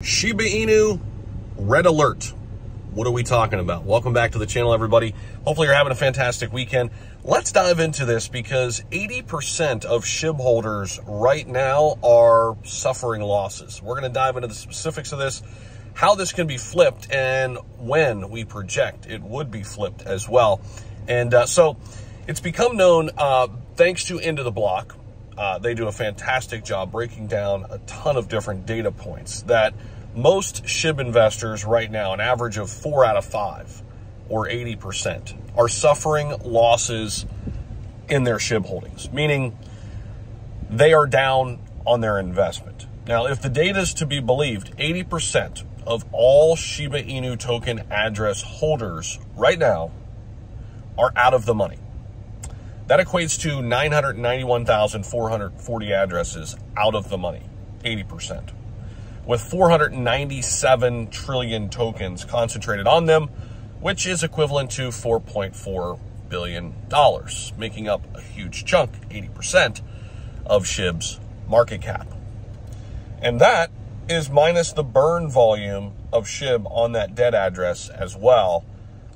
Shiba Inu Red Alert. What are we talking about? Welcome back to the channel, everybody. Hopefully you're having a fantastic weekend. Let's dive into this because 80% of SHIB holders right now are suffering losses. We're going to dive into the specifics of this, how this can be flipped, and when we project it would be flipped as well. And so it's become known, thanks to Into the Block. They do a fantastic job breaking down a ton of different data points that most SHIB investors right now, an average of 4 out of 5 or 80%, are suffering losses in their SHIB holdings, meaning they are down on their investment. Now, if the data is to be believed, 80% of all Shiba Inu token address holders right now are out of the money. That equates to 991,440 addresses out of the money, 80%, with 497 trillion tokens concentrated on them, which is equivalent to $4.4 billion, making up a huge chunk, 80% of SHIB's market cap. And that is minus the burn volume of SHIB on that dead address as well.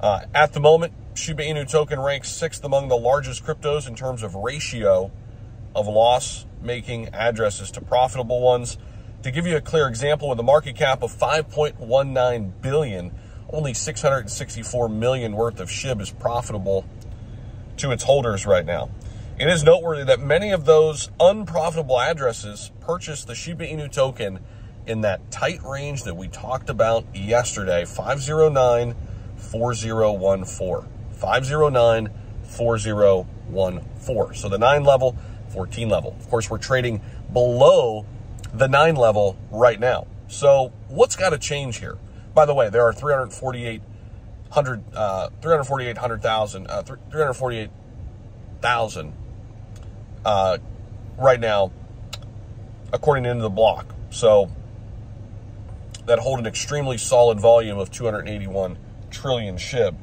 At the moment, Shiba Inu token ranks 6th among the largest cryptos in terms of ratio of loss-making addresses to profitable ones. To give you a clear example, with a market cap of 5.19 billion, only 664 million worth of SHIB is profitable to its holders right now. It is noteworthy that many of those unprofitable addresses purchased the Shiba Inu token in that tight range that we talked about yesterday, 509-4014. 509-4014. So the 9 level, 14 level. Of course, we're trading below the 9 level right now. So what's got to change here? By the way, there are 348,000 right now, according to Into the Block. So that hold an extremely solid volume of 281 trillion SHIB.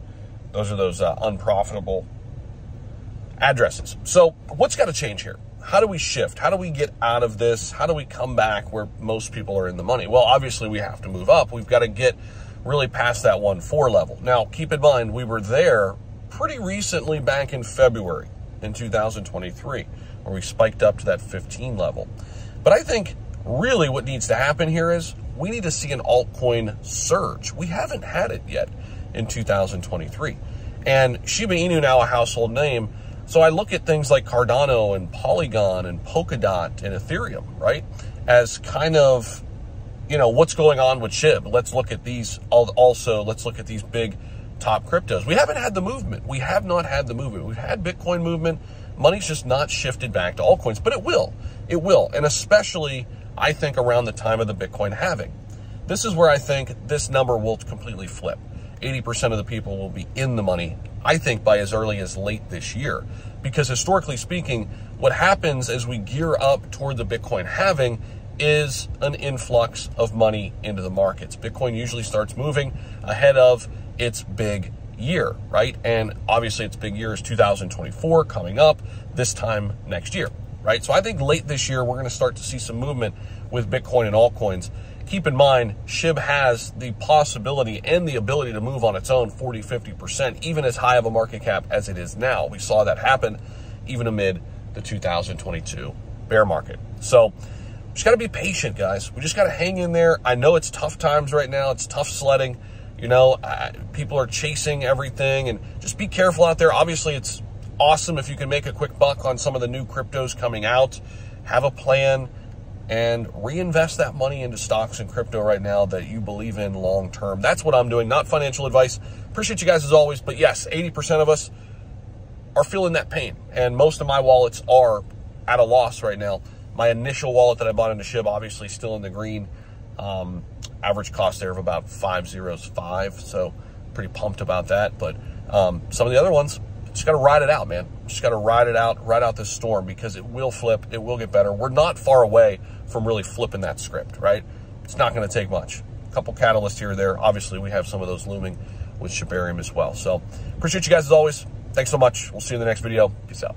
Those are those unprofitable addresses. So what's got to change here? How do we shift? How do we get out of this? How do we come back where most people are in the money? Well, obviously we have to move up. We've got to get really past that 1.4 level. Now, keep in mind, we were there pretty recently back in February in 2023, where we spiked up to that 15 level. But I think really what needs to happen here is we need to see an altcoin surge. We haven't had it yet in 2023. And Shiba Inu now a household name. So I look at things like Cardano and Polygon and Polkadot and Ethereum, right, as kind of, you know, what's going on with SHIB. Let's look at these also. Let's look at these big top cryptos. We haven't had the movement. We have not had the movement. We've had Bitcoin movement. Money's just not shifted back to altcoins, but it will. It will. And especially, I think, around the time of the Bitcoin halving. This is where I think this number will completely flip. 80% of the people will be in the money, I think, by as early as late this year. Because historically speaking, what happens as we gear up toward the Bitcoin halving is an influx of money into the markets. Bitcoin usually starts moving ahead of its big year, right? And obviously its big year is 2024 coming up this time next year, right? So I think late this year, we're going to start to see some movement with Bitcoin and altcoins. Keep in mind, SHIB has the possibility and the ability to move on its own 40, 50%, even as high of a market cap as it is now. We saw that happen even amid the 2022 bear market. So just got to be patient, guys. We just got to hang in there. I know it's tough times right now. It's tough sledding. You know, people are chasing everything, and just be careful out there. Obviously, it's awesome if you can make a quick buck on some of the new cryptos coming out. Have a plan and reinvest that money into stocks and crypto right now that you believe in long term. That's what I'm doing, not financial advice. Appreciate you guys as always. But yes, 80% of us are feeling that pain. And most of my wallets are at a loss right now. My initial wallet that I bought into SHIB, obviously still in the green. Average cost there of about 505. So pretty pumped about that. But some of the other ones, just got to ride it out, man. Just got to ride out this storm, because it will flip. It will get better. We're not far away from really flipping that script, right? It's not going to take much. A couple catalysts here or there. Obviously, we have some of those looming with Shibarium as well. So appreciate you guys as always. Thanks so much. We'll see you in the next video. Peace out.